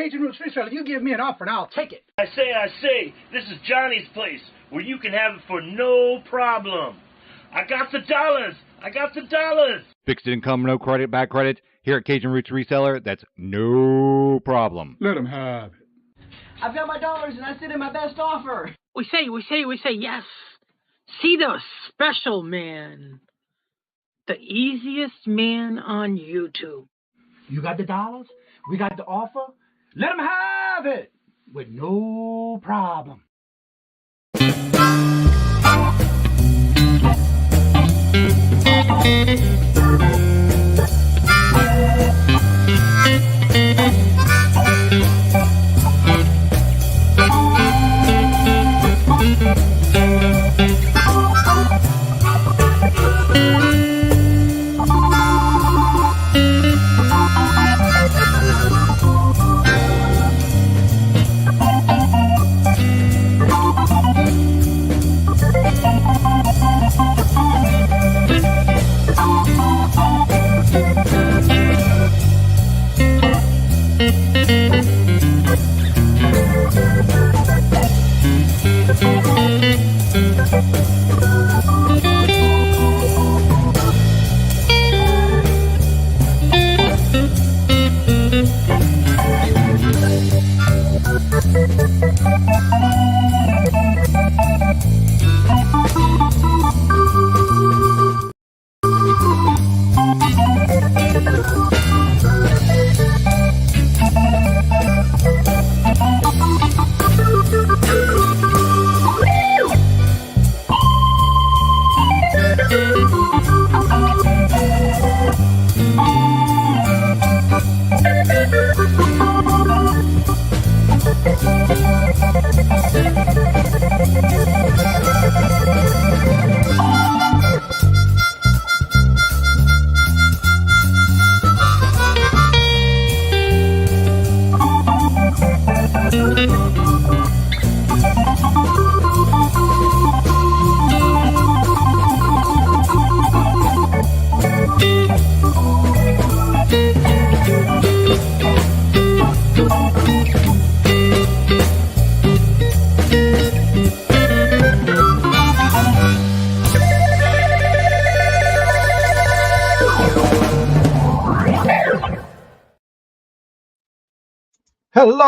Cajun Roots Reseller. You give me an offer and I'll take it. I say, this is Johnny's place, where you can have it for no problem. I got the dollars. Fixed income, no credit, back credit. Here at Cajun Roots Reseller, that's no problem. Let him have it. I've got my dollars and I sent in my best offer. We say yes. See the special man. The easiest man on YouTube. You got the dollars? We got the offer? Let him have it with no problem.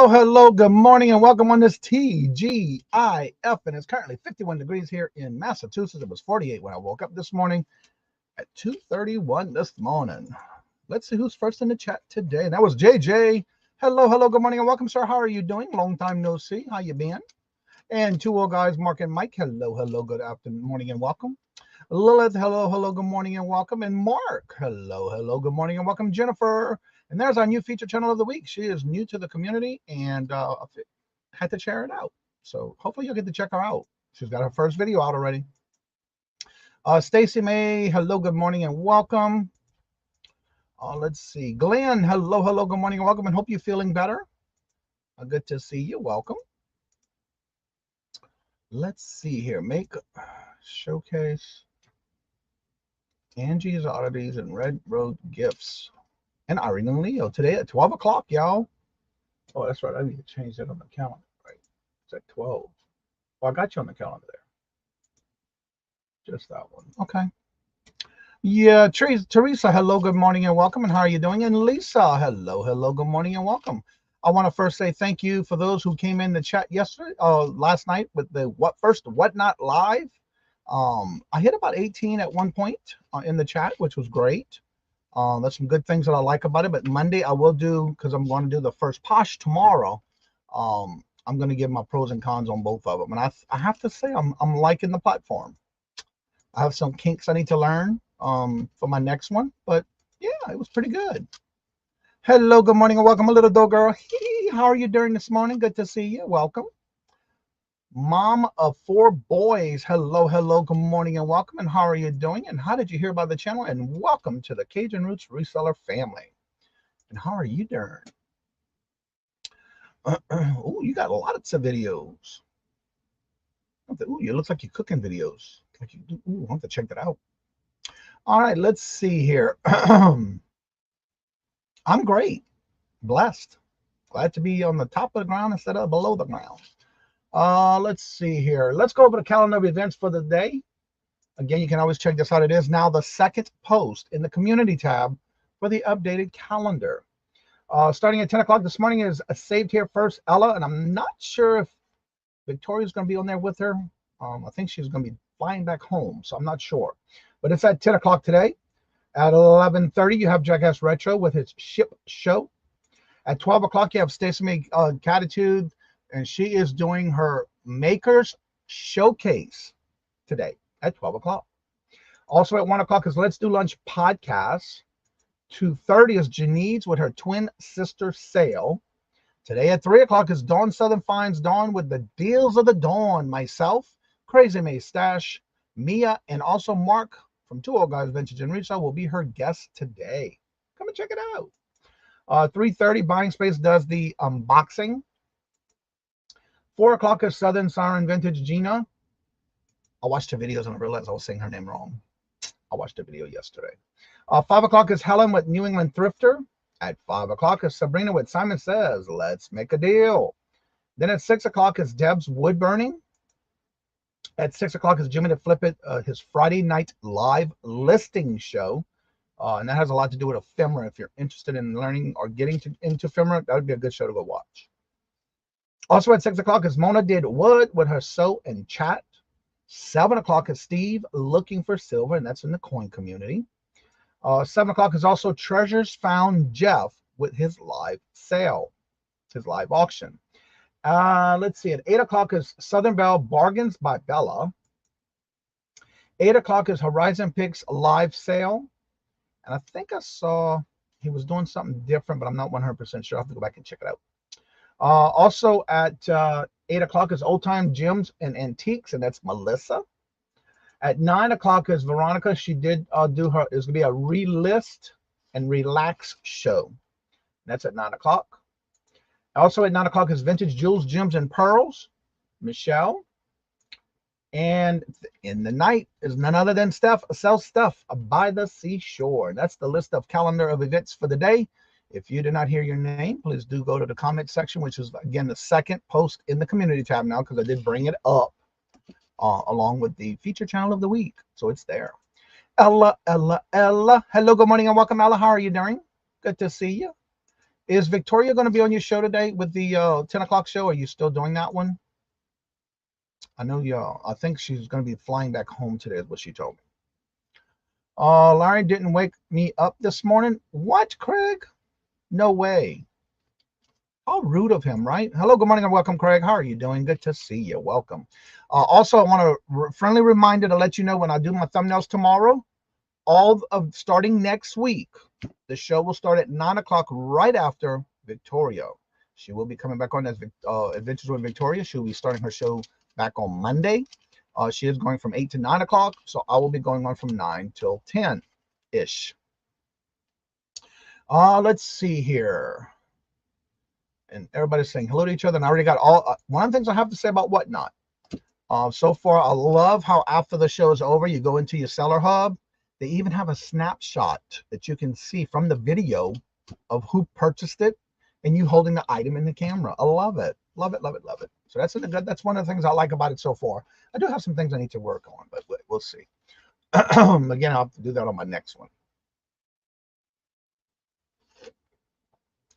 Hello, good morning, and welcome on this TGIF, and it's currently 51 degrees here in Massachusetts. It was 48 when I woke up this morning at 2:31 this morning. Let's see who's first in the chat today. That was JJ. Hello, good morning, and welcome, sir. How are you doing? Long time no see. How you been? And two old guys, Mark and Mike. Hello, good afternoon, morning, and welcome. Lilith, hello, good morning, and welcome. And Mark, hello, good morning, and welcome. Jennifer. And there's our new feature channel of the week. She is new to the community and had to share it out. So hopefully you'll get to check her out. She's got her first video out already. Stacy May, hello, good morning, and welcome. Let's see. Glenn, hello, good morning, and welcome. And hope you're feeling better. Good to see you. Welcome. Let's see here. Make showcase Angie's Oddities and Red Road Gifts. And Irene and Leo today at 12 o'clock, y'all. Oh, that's right. I need to change that on the calendar. Right. It's at 12. Well, I got you on the calendar there. Just that one. Okay. Yeah, Teresa, hello, good morning, and welcome. And how are you doing? And Lisa, hello, good morning, and welcome. I want to first say thank you for those who came in the chat last night with the Whatnot Live. I hit about 18 at one point in the chat, which was great. That's some good things that I like about it. But Monday I will do, because I'm going to do the first Posh tomorrow. I'm going to give my pros and cons on both of them. And I have to say I'm liking the platform. I have some kinks I need to learn for my next one. But yeah, it was pretty good. Hello, good morning, and welcome, a little dough girl. How are you doing this morning? Good to see you. Welcome. Mom of 4 boys, hello, good morning, and welcome. And how are you doing? And how did you hear about the channel? And welcome to the Cajun Roots Reseller family. And how are you doing? Oh, you got lots of videos. Ooh, it looks like you're cooking videos. Like you do. Ooh, I have to check that out. All right, let's see here. I'm great, blessed. Glad to be on the top of the ground instead of below the ground. Let's see here. Let's go over the calendar of events for the day. Again, you can always check this out. It is now the second post in the community tab for the updated calendar. Starting at 10 o'clock this morning is a Saved Here First Ella, and I'm not sure if Victoria's going to be on there with her. I think she's going to be flying back home, so I'm not sure. But it's at 10 o'clock today. At 11:30, you have Jackass Retro with his ship show. At 12 o'clock, you have Stacey Catitude, and she is doing her Makers Showcase today at 12 o'clock. Also at 1 o'clock is Let's Do Lunch podcast. 2:30 is Janine's with her twin sister sale. Today at 3 o'clock is Dawn Southern Finds Dawn with the deals of the dawn. Myself, Crazy May Stash, Mia, and also Mark from Two Old Guys Vintage and Resale will be her guest today. Come and check it out. 3:30, Buying Space does the unboxing. 4 o'clock is Southern Siren Vintage Gina. I watched her videos and I realized I was saying her name wrong. I watched the video yesterday. 5 o'clock is Helen with New England Thrifter. At 5 o'clock is Sabrina with Simon Says, Let's Make a Deal. Then at 6 o'clock is Deb's Wood Burning. At 6 o'clock is Jimmy to Flip It, his Friday night live listing show. And that has a lot to do with ephemera. If you're interested in learning or getting into ephemera, that would be a good show to go watch. Also at 6 o'clock is Mona Did Wood with her Sew and Chat. 7 o'clock is Steve Looking for Silver, and that's in the coin community. 7 o'clock is also Treasures Found Jeff with his live sale, his live auction. Let's see, at 8 o'clock is Southern Belle Bargains by Bella. 8 o'clock is Horizon Picks live sale. And I think I saw he was doing something different, but I'm not 100% sure. I'll have to go back and check it out. Also at 8 o'clock is Old Time Gems and Antiques, and that's Melissa. At 9 o'clock is Veronica. She did do her, it's going to be a relist and relax show. That's at 9 o'clock. Also at 9 o'clock is Vintage Jewels, Gems, and Pearls, Michelle. And in the night is none other than Steph Sells Stuff by the Seashore. That's the list of calendar of events for the day. If you did not hear your name, please do go to the comment section, which is, again, the second post in the community tab now, because I did bring it up along with the feature channel of the week. So it's there. Ella. Hello, good morning, and welcome, Ella. How are you doing? Good to see you. Is Victoria going to be on your show today with the 10 o'clock show? Are you still doing that one? I know I think she's going to be flying back home today, is what she told me. Larry didn't wake me up this morning. What, Craig? No way. How rude of him, right? Hello, good morning, and welcome, Craig. How are you doing? Good to see you. Welcome. Also, I want a friendly reminder to let you know when I do my thumbnails tomorrow, starting next week, the show will start at 9 o'clock right after Victoria. She will be coming back on as Adventures with Victoria. She'll be starting her show back on Monday. She is going from 8 to 9 o'clock, so I will be going on from 9 till 10-ish. Let's see here. And everybody's saying hello to each other, and I already got one of the things I have to say about Whatnot. So far, I love how after the show is over, you go into your seller hub. They even have a snapshot that you can see from the video of who purchased it and you holding the item in the camera. I love it. Love it, love it, love it. So that's one of the things I like about it so far. I do have some things I need to work on, but we'll see. Again, I'll have to do that on my next one.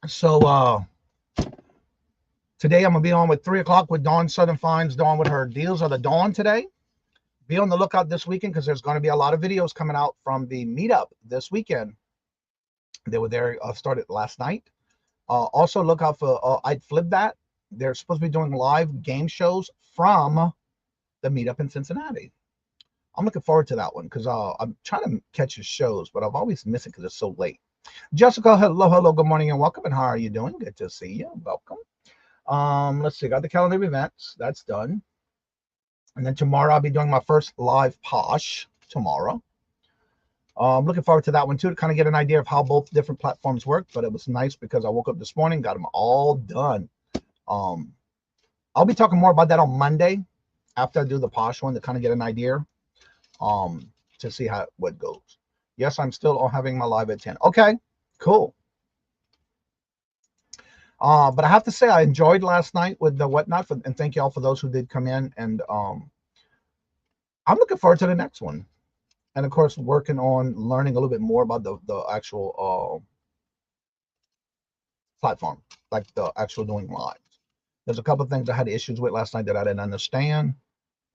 So today I'm going to be on with 3 o'clock with Dawn Southern Finds, Dawn with her deals of the dawn today. Be on the lookout this weekend because there's going to be a lot of videos coming out from the meetup this weekend. They were there, started last night. Also look out for I'd Flip That. They're supposed to be doing live game shows from the meetup in Cincinnati. I'm looking forward to that one because I'm trying to catch his shows, but I've always missed it because it's so late. Jessica, hello, good morning, and welcome. And how are you doing? Good to see you. Welcome. Let's see, got the calendar of events. That's done. And then tomorrow I'll be doing my first live posh tomorrow. I'm looking forward to that one too, to kind of get an idea of how both different platforms work. But it was nice because I woke up this morning, got them all done. I'll be talking more about that on Monday after I do the posh one to kind of get an idea to see what goes. Yes, I'm still having my live at 10. Okay, cool. But I have to say, I enjoyed last night with the whatnot, and thank you all for those who did come in. And I'm looking forward to the next one. And of course, working on learning a little bit more about the actual platform, like the actual doing lives. There's a couple of things I had issues with last night that I didn't understand,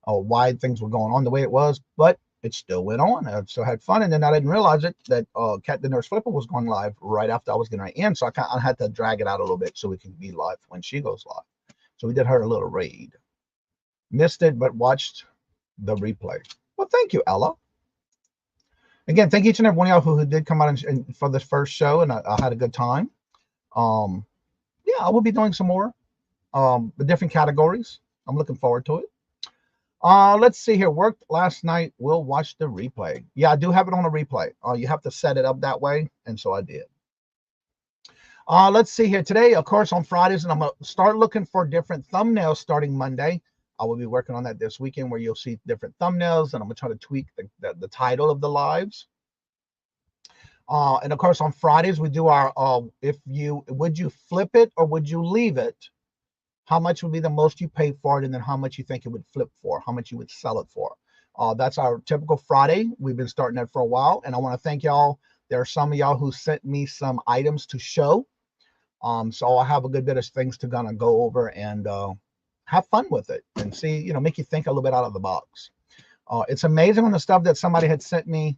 why things were going on the way it was, but it still went on. I still had fun, and then I didn't realize it that Cat the Nurse Flipper was going live right after I was going to end, so I had to drag it out a little bit so we can be live when she goes live. So we did her a little raid. Missed it, but watched the replay. Well, thank you, Ella. Again, thank each and every one of y'all who did come out and for the first show, and I had a good time. Yeah, I will be doing some more with different categories. I'm looking forward to it. Let's see here. Worked last night. We'll watch the replay. Yeah, I do have it on a replay. You have to set it up that way, and so I did. Let's see here. Today, of course, on Fridays, and I'm going to start looking for different thumbnails starting Monday. I will be working on that this weekend, where you'll see different thumbnails, and I'm going to try to tweak the title of the lives. And of course, on Fridays, we do our would you flip it or would you leave it? How much would be the most you paid for it, and then how much you think it would flip for, how much you would sell it for. That's our typical Friday. We've been starting that for a while, and I want to thank y'all. There are some of y'all who sent me some items to show. So I have a good bit of things to kind of go over and have fun with it and see, make you think a little bit out of the box. It's amazing on the stuff that somebody had sent me.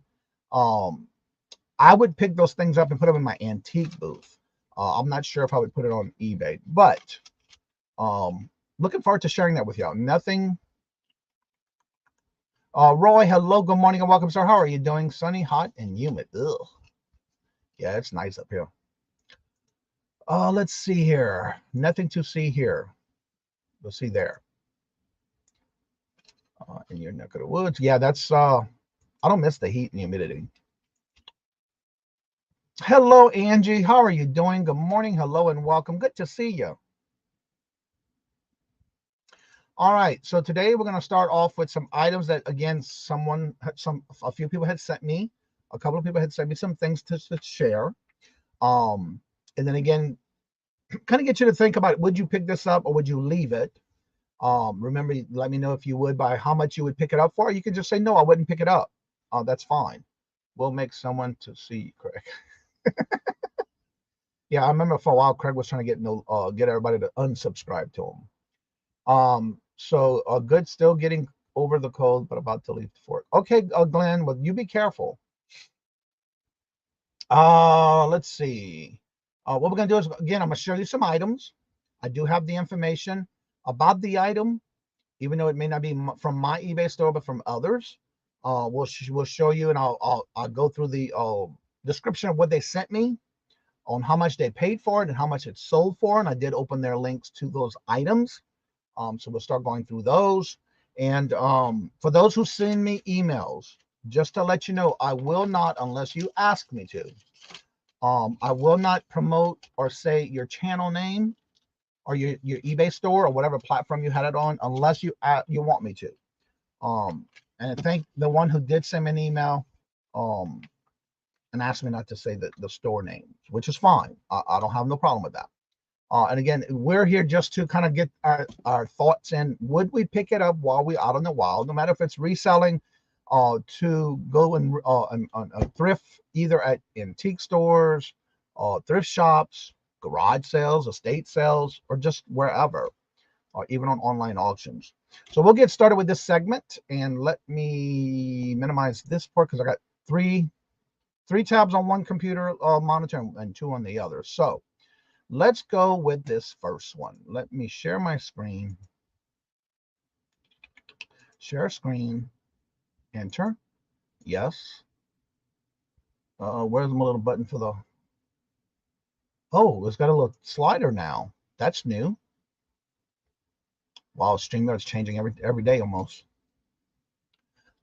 I would pick those things up and put them in my antique booth. I'm not sure if I would put it on eBay, but looking forward to sharing that with y'all. Nothing. Roy, hello, good morning and welcome, sir. How are you doing? Sunny, hot, and humid. Ugh. Yeah, it's nice up here. Let's see here. Nothing to see here. We'll see there. In your neck of the woods. Yeah, that's I don't miss the heat and humidity. Hello, Angie. How are you doing? Good morning. Hello and welcome. Good to see you. All right. So today we're going to start off with some items that, again, a few people had sent me. A couple of people had sent me some things to share. And then again, kind of get you to think about, would you pick this up or would you leave it? Remember, let me know if you would, by how much you would pick it up for. You can just say, no, I wouldn't pick it up. That's fine. We'll make someone to see, Craig. Yeah, I remember for a while Craig was trying to get everybody to unsubscribe to him. So good, still getting over the cold, but about to leave for it. Okay, Glenn, well, you be careful. Let's see. What we're gonna do is, again, I'm gonna show you some items. I do have the information about the item, even though it may not be from my eBay store, but from others. We'll show you, and I'll go through the description of what they sent me, on how much they paid for it and how much it sold for. And I did open their links to those items. So we'll start going through those. And for those who send me emails, just to let you know, I will not, unless you ask me to, I will not promote or say your channel name or your eBay store or whatever platform you had it on, unless you want me to. And I thank the one who did send me an email and asked me not to say the store name, which is fine. I don't have no problem with that. And again, we're here just to kind of get our thoughts in. Would we pick it up while we're out in the wild, no matter if it's reselling, to go and thrift, either at antique stores, thrift shops, garage sales, estate sales, or just wherever, or even on online auctions. So we'll get started with this segment, and let me minimize this part because I got three tabs on one computer monitor and two on the other. So let's go with this first one. Let me share my screen. Share screen. Enter. Yes. Where's my little button for the... Oh, it's got a little slider now. That's new. Wow, StreamYard's changing every day almost.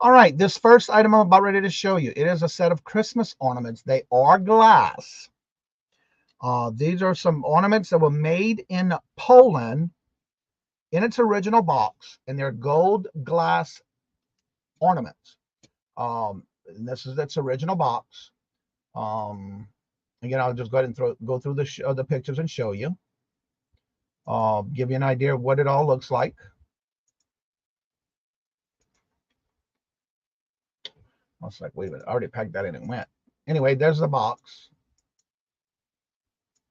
All right, this first item I'm about ready to show you. It is a set of Christmas ornaments. They are glass. These are some ornaments that were made in Poland in its original box, and they're gold glass ornaments. And this is its original box. Again, I'll just go ahead and go through the pictures and show you. Give you an idea of what it all looks like. I was like, wait a minute, I already packed that in and went. Anyway, there's the box.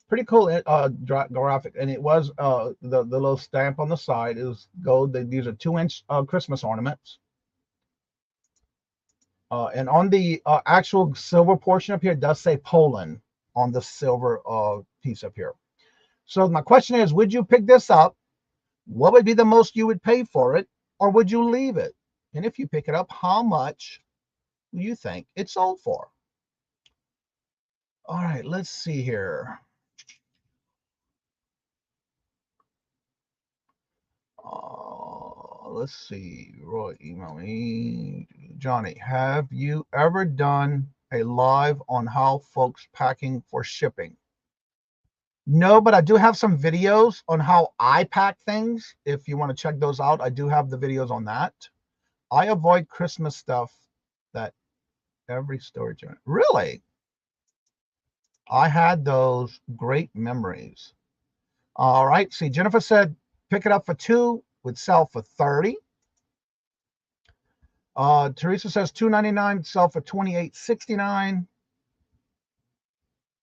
Pretty cool graphic, and it was the little stamp on the side is gold. These are 2-inch Christmas ornaments. And on the actual silver portion up here, it does say Poland on the silver piece up here. So my question is, would you pick this up? What would be the most you would pay for it? Or would you leave it? And if you pick it up, how much do you think it sold for? All right, let's see here. Let's see. Roy, email me. Johnny, have you ever done a live on how folks packing for shipping? No, but I do have some videos on how I pack things. If you want to check those out, I do have the videos on that. I avoid Christmas stuff that every storage unit. Really? I had those great memories. All right. See, Jennifer said, pick it up for $2, would sell for $30. Teresa says $2.99, sell for $28.69.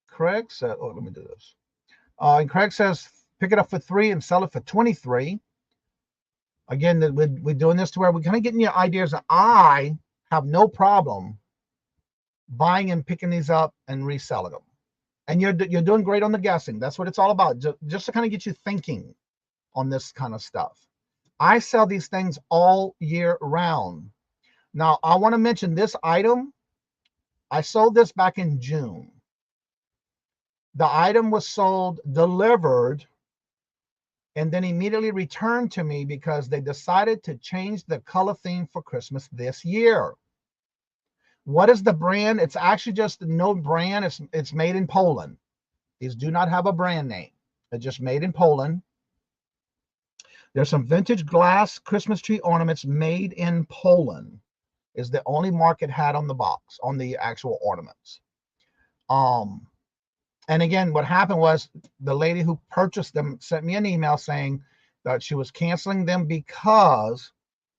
Craig said, oh, let me do this. And Craig says, pick it up for $3 and sell it for $23. Again, we're doing this to where we're kind of getting your ideas. I have no problem buying and picking these up and reselling them. And you're doing great on the guessing. That's what it's all about, just to kind of get you thinking on this kind of stuff. I sell these things all year round. Now, I want to mention this item. I sold this back in June. The item was sold, delivered, and then immediately returned to me because they decided to change the color theme for Christmas this year. What is the brand? It's actually just no brand. It's made in Poland. These do not have a brand name. They're just made in Poland. There's some vintage glass Christmas tree ornaments made in Poland. Is the only mark it had on the box, on the actual ornaments. And again, what happened was the lady who purchased them sent me an email saying that she was canceling them because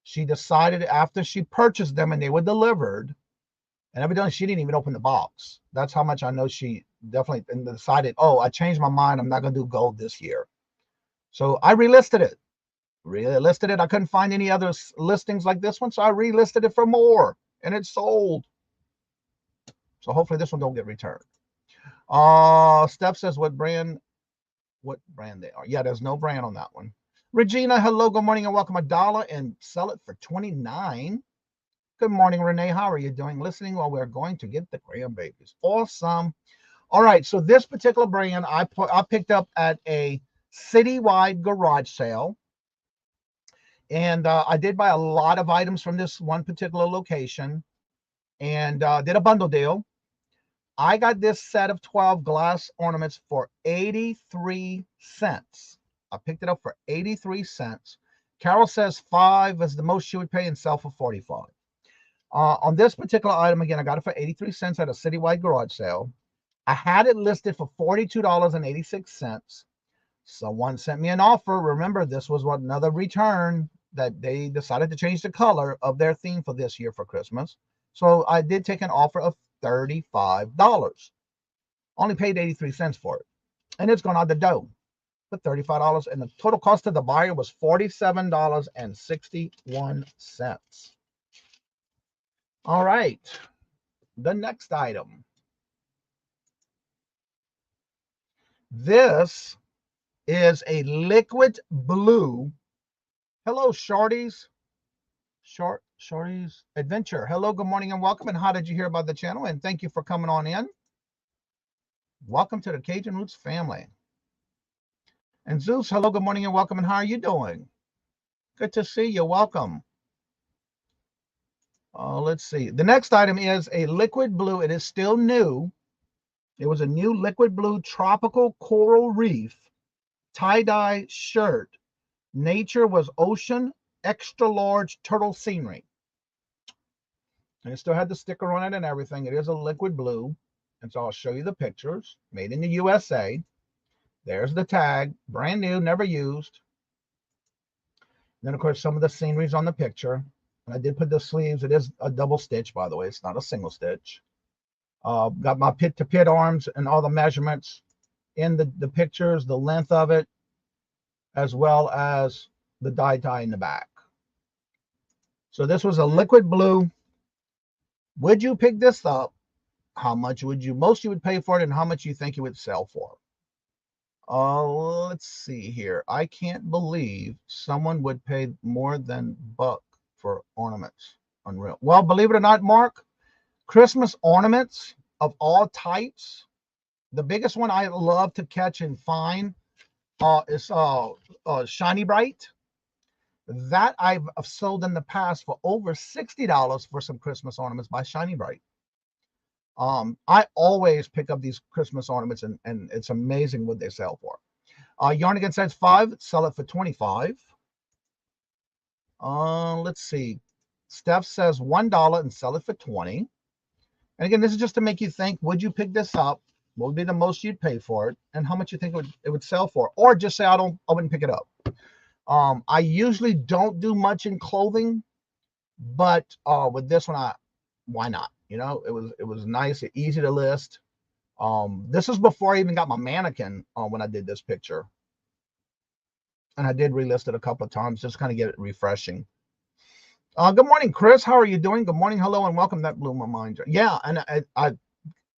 she decided after she purchased them and they were delivered, and evidently she didn't even open the box. That's how much I know she definitely decided, oh, I changed my mind. I'm not going to do gold this year. So I relisted it. I couldn't find any other listings like this one, so I relisted it for more, and it sold. So hopefully this one don't get returned. Steph says what brand they are. Yeah, there's no brand on that one. Regina, hello, good morning, and welcome. $1 and sell it for $29. Good morning, Renee. How are you doing? Listening while we're going to get the grandbabies. Awesome. All right, so this particular brand I picked up at a citywide garage sale. And I did buy a lot of items from this one particular location and did a bundle deal. I got this set of 12 glass ornaments for 83 cents. I picked it up for 83 cents. Carol says 5 is the most she would pay and sell for 45. On this particular item, again, I got it for 83 cents at a citywide garage sale. I had it listed for $42.86. Someone sent me an offer. Remember, this was another return that they decided to change the color of their theme for this year for Christmas. So I did take an offer of $35. Only paid 83 cents for it. And it's gone out the door for $35. And the total cost to the buyer was $47.61. All right. The next item. This is a liquid blue. Hello, Shorties. Shorties Adventure. Hello, good morning and welcome. And how did you hear about the channel? And thank you for coming on in. Welcome to the Cajun Roots family. And Zeus, hello, good morning and welcome. And how are you doing? Good to see you. Welcome. Let's see. The next item is a liquid blue. It is still new. It was a new liquid blue tropical coral reef tie-dye shirt. Nature was ocean extra large turtle scenery. And it still had the sticker on it and everything. It is a liquid blue. And so I'll show you the pictures. Made in the USA. There's the tag, brand new, never used. Then, of course, some of the scenery's on the picture. And I did put the sleeves. It is a double stitch, by the way. It's not a single stitch. Got my pit-to-pit arms and all the measurements in the pictures, the length of it, as well as the die in the back. So this was a liquid blue. Would you pick this up? How much would you would pay for it, and how much you think it would sell for? Let's see here. I can't believe someone would pay more than buck for ornaments. Unreal. Well, believe it or not, Mark, Christmas ornaments of all types. The biggest one I love to catch and find is Shiny Bright. That I've sold in the past for over $60 for some Christmas ornaments by Shiny Bright. I always pick up these Christmas ornaments, and it's amazing what they sell for. Yarnigan says 5, sell it for 25. Let's see. Steph says $1 and sell it for 20. And again, this is just to make you think, would you pick this up? What would be the most you'd pay for it, and how much you think it would sell for? Or just say I wouldn't pick it up. I usually don't do much in clothing, but with this one, why not? You know, it was nice, easy to list. This is before I even got my mannequin when I did this picture. And I did relist it a couple of times, just kind of get it refreshing. Good morning, Chris. How are you doing? Good morning, hello, and welcome. That blew my mind. Yeah, and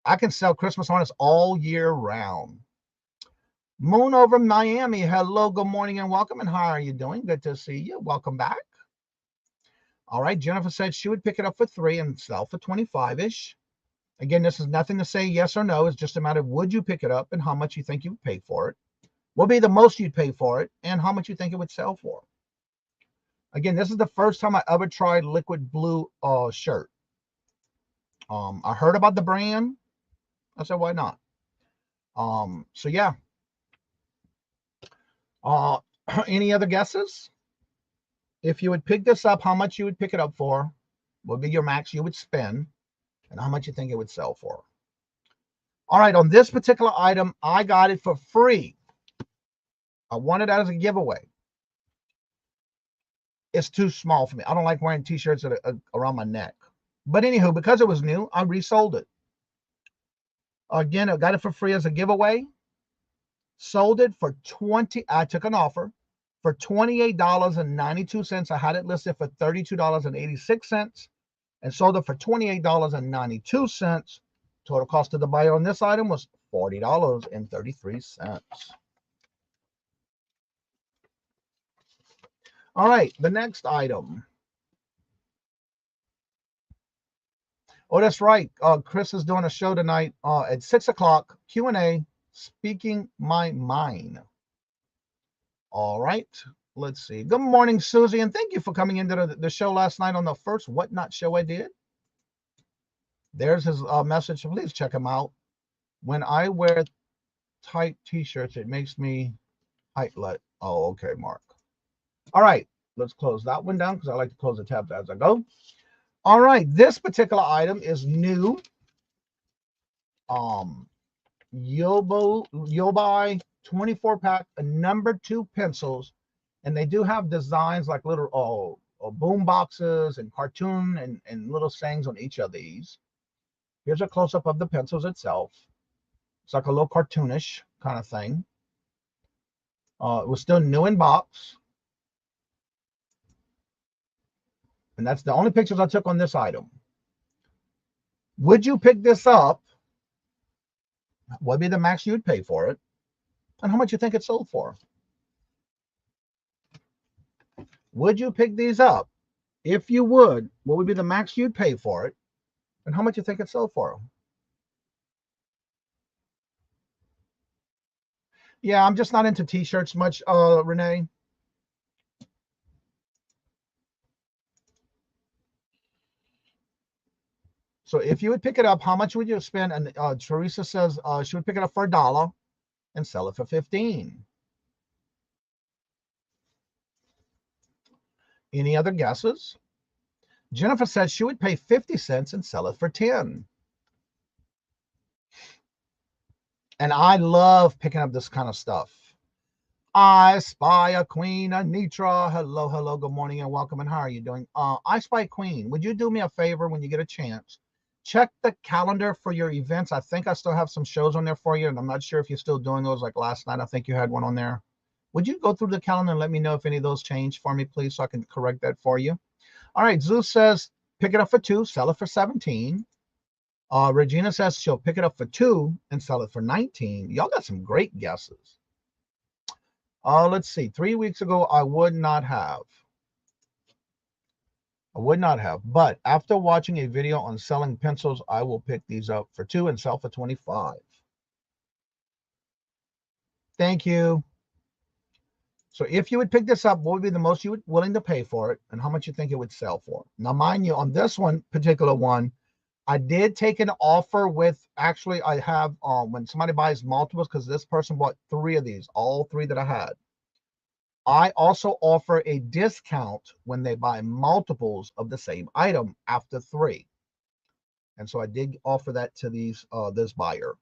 I can sell Christmas ornaments all year round. Moon over Miami. Hello, good morning, and welcome. And how are you doing? Good to see you. Welcome back. All right, Jennifer said she would pick it up for 3 and sell for 25-ish. Again, this is nothing to say yes or no. It's just a matter of would you pick it up and how much you think you would pay for it. What would be the most you'd pay for it, and how much you think it would sell for. Again, this is the first time I ever tried liquid blue shirt. I heard about the brand. I said, why not? So yeah. Any other guesses? If you would pick this up, how much you would pick it up for? What would be your max you would spend, and how much you think it would sell for? All right, on this particular item, I got it for free. I want it as a giveaway. It's too small for me. I don't like wearing t-shirts around my neck. But anywho, because it was new, I resold it. Again, I got it for free as a giveaway. Sold it for I took an offer for $28.92. I had it listed for $32.86 and sold it for $28.92. Total cost of the buyer on this item was $40.33. All right, the next item. Oh, that's right. Chris is doing a show tonight at 6 o'clock, Q&A, Speaking My Mind. All right, let's see. Good morning, Susie, and thank you for coming into the show last night on the first Whatnot show I did. There's his message. Please check him out. When I wear tight t-shirts, it makes me highlight. Oh, okay, Mark. All right, let's close that one down because I like to close the tabs as I go. All right, this particular item is new. Yobai 24-pack, number 2 pencils, and they do have designs like little boom boxes and cartoon and little sayings on each of these. Here's a close-up of the pencils itself. It's like a little cartoonish kind of thing. It was still new in box. And that's the only pictures I took on this item. Would you pick this up? What would be the max you'd pay for it? And how much you think it sold for? Would you pick these up? If you would, what would be the max you'd pay for it? And how much you think it sold for? Yeah, I'm just not into t-shirts much, Renee. So if you would pick it up, how much would you spend? And Teresa says she would pick it up for $1 and sell it for 15. Any other guesses? Jennifer says she would pay 50 cents and sell it for 10. And I love picking up this kind of stuff. I spy a queen, Anitra. Hello, hello, good morning and welcome. And how are you doing? I spy queen. Would you do me a favor when you get a chance? Check the calendar for your events. I think I still have some shows on there for you, and I'm not sure if you're still doing those. Like last night, I think you had one on there. Would you go through the calendar and let me know if any of those changed for me, please, so I can correct that for you? All right, Zeus says, pick it up for 2, sell it for 17. Regina says she'll pick it up for 2 and sell it for 19. Y'all got some great guesses. Let's see. 3 weeks ago, I would not have. But after watching a video on selling pencils, I will pick these up for 2 and sell for 25. Thank you. So if you would pick this up, what would be the most you would willing to pay for it, and how much you think it would sell for? Now, mind you, on this one particular one, I did take an offer with, actually, I have, when somebody buys multiples, because this person bought 3 of these, all 3 that I had. I also offer a discount when they buy multiples of the same item after 3. And so I did offer that to this buyer.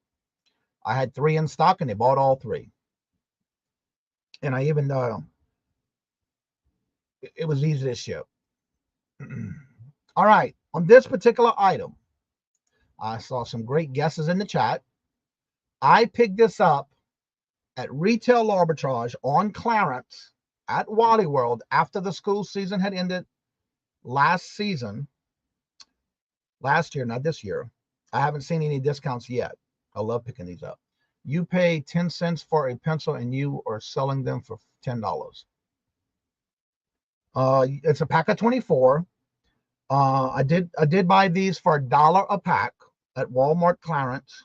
I had 3 in stock and they bought all 3. And I even, it was easy to ship. All right, on this particular item, I saw some great guesses in the chat. I picked this up at Retail Arbitrage on clearance at Wally World after the school season had ended last year, not this year. I haven't seen any discounts yet. I love picking these up. You pay 10 cents for a pencil and you are selling them for $10. It's a pack of 24. I did buy these for $1 a pack at Walmart clearance.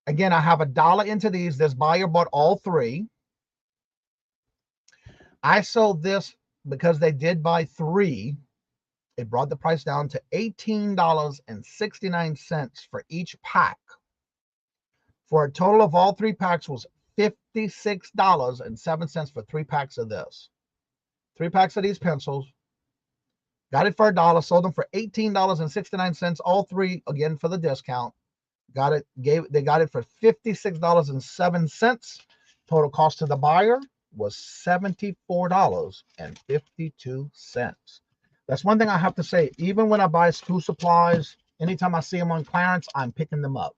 Again, I have $1 into these. This buyer bought all 3. I sold this because they did buy 3. It brought the price down to $18.69 for each pack. For a total of all 3 packs was $56.07 for 3 packs of this. 3 packs of these pencils. Got it for $1, sold them for $18.69. All 3 again for the discount. They got it for $56.07. Total cost to the buyer was $74.52. That's one thing I have to say. Even when I buy school supplies, anytime I see them on clearance, I'm picking them up,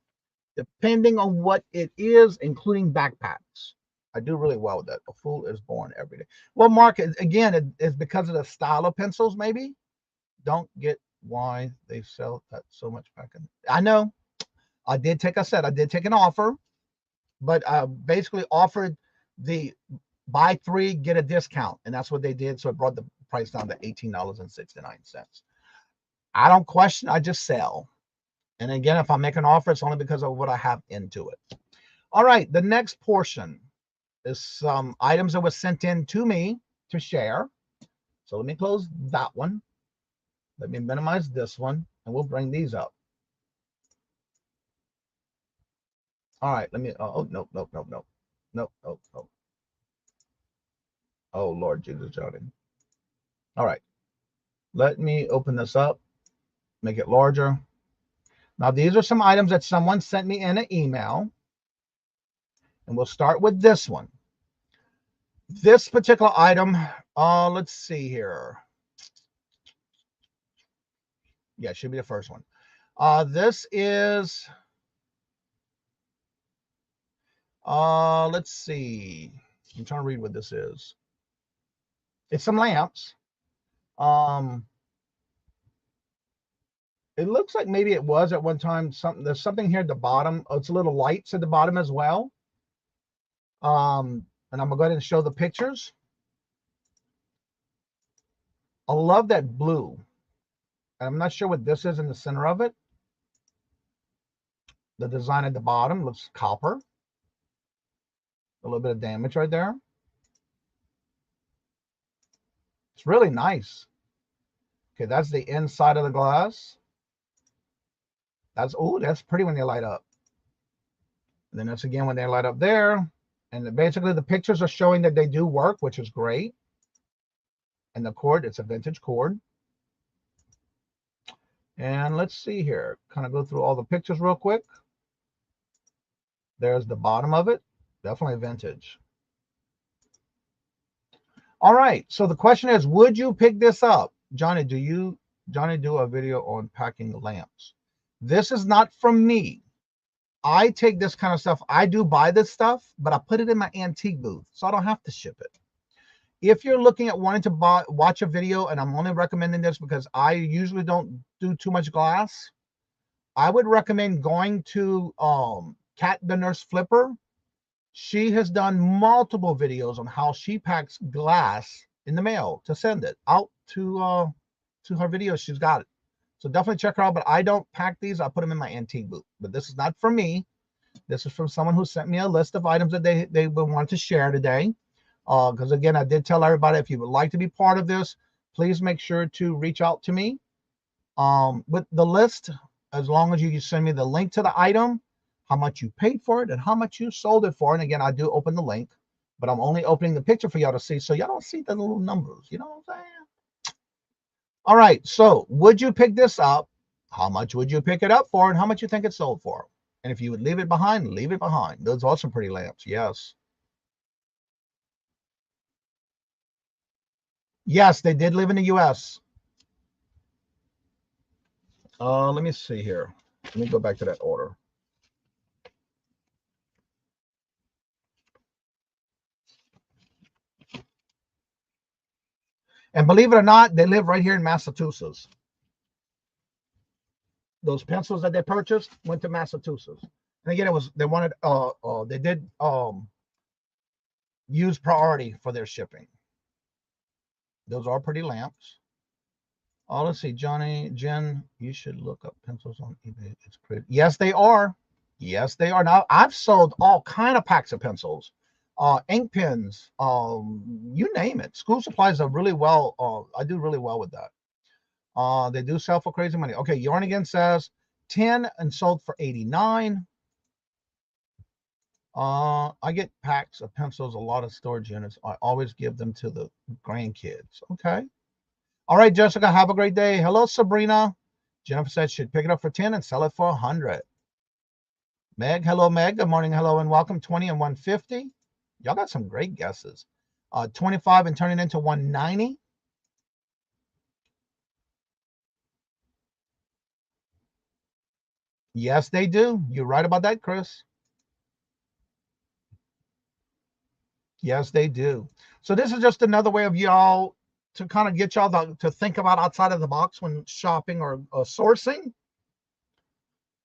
depending on what it is, including backpacks. I do really well with that. A fool is born every day. Well, Mark, again, it's because of the style of pencils, maybe. Don't get why they sell that so much back in. I know. I did take an offer, but I basically offered the buy 3, get a discount. And that's what they did. So it brought the price down to $18.69. I don't question. I just sell. And again, if I make an offer, it's only because of what I have into it. All right. The next portion is some items that were sent in to me to share. So let me close that one. Let me minimize this one, and we'll bring these up. All right, let me, no. Oh, Lord Jesus, Johnny. All right, let me open this up, make it larger. Now, these are some items that someone sent me in an email, and we'll start with this one. This particular item, let's see here. Yeah, it should be the first one. This is, let's see. I'm trying to read what this is. It's some lamps. It looks like maybe it was at one time something. There's something here at the bottom. Oh, it's a little lights at the bottom as well. And I'm gonna go ahead and show the pictures. I love that blue. I'm not sure what this is in the center of it. The design at the bottom looks copper. A little bit of damage right there. It's really nice. Okay, that's the inside of the glass. That's pretty when they light up. And then that's again when they light up there. And basically the pictures are showing that they do work, which is great. And the cord, it's a vintage cord. And let's see here. Kind of go through all the pictures real quick. There's the bottom of it. Definitely vintage. All right. So the question is, would you pick this up? Johnny, do a video on packing lamps? This is not from me. I take this kind of stuff. I do buy this stuff, but I put it in my antique booth, so I don't have to ship it. If you're looking at wanting to watch a video, and I'm only recommending this because I usually don't do too much glass, I would recommend going to Kat the Nurse Flipper. She has done multiple videos on how she packs glass in the mail to send it out to her videos. She's got it. So definitely check her out. But I don't pack these. I put them in my antique booth. But this is not from me. This is from someone who sent me a list of items that they would want to share today. Because again, I did tell everybody, if you would like to be part of this, please make sure to reach out to me with the list. As long as you send me the link to the item, how much you paid for it, and how much you sold it for. And again, I do open the link, but I'm only opening the picture for y'all to see, so y'all don't see the little numbers. You know what I'm saying? All right. So would you pick this up? How much would you pick it up for, and how much you think it sold for? And if you would leave it behind, leave it behind. Those are some pretty lamps. Yes. Yes, they did live in the U.S. Let me see here. Let me go back to that order. And believe it or not, they live right here in Massachusetts. Those pencils that they purchased went to Massachusetts. And again, they did use priority for their shipping. Those are pretty lamps. Let's see, Jen, you should look up pencils on eBay. It's pretty. Yes, they are. Yes, they are. Now, I've sold all kind of packs of pencils, ink pens, you name it. School supplies are really well. I do really well with that. They do sell for crazy money. Okay, Yarn again says 10 and sold for 89. I get packs of pencils, a lot of storage units. I always give them to the grandkids. Okay. All right, Jessica, have a great day. Hello, Sabrina. Jennifer said she'd pick it up for 10 and sell it for 100. Meg, hello, Meg. Good morning, hello, and welcome. 20 and 150. Y'all got some great guesses. 25 and turn it into 190. Yes, they do. You're right about that, Chris. Yes, they do. So this is just another way of y'all to kind of get y'all to think about outside of the box when shopping or sourcing.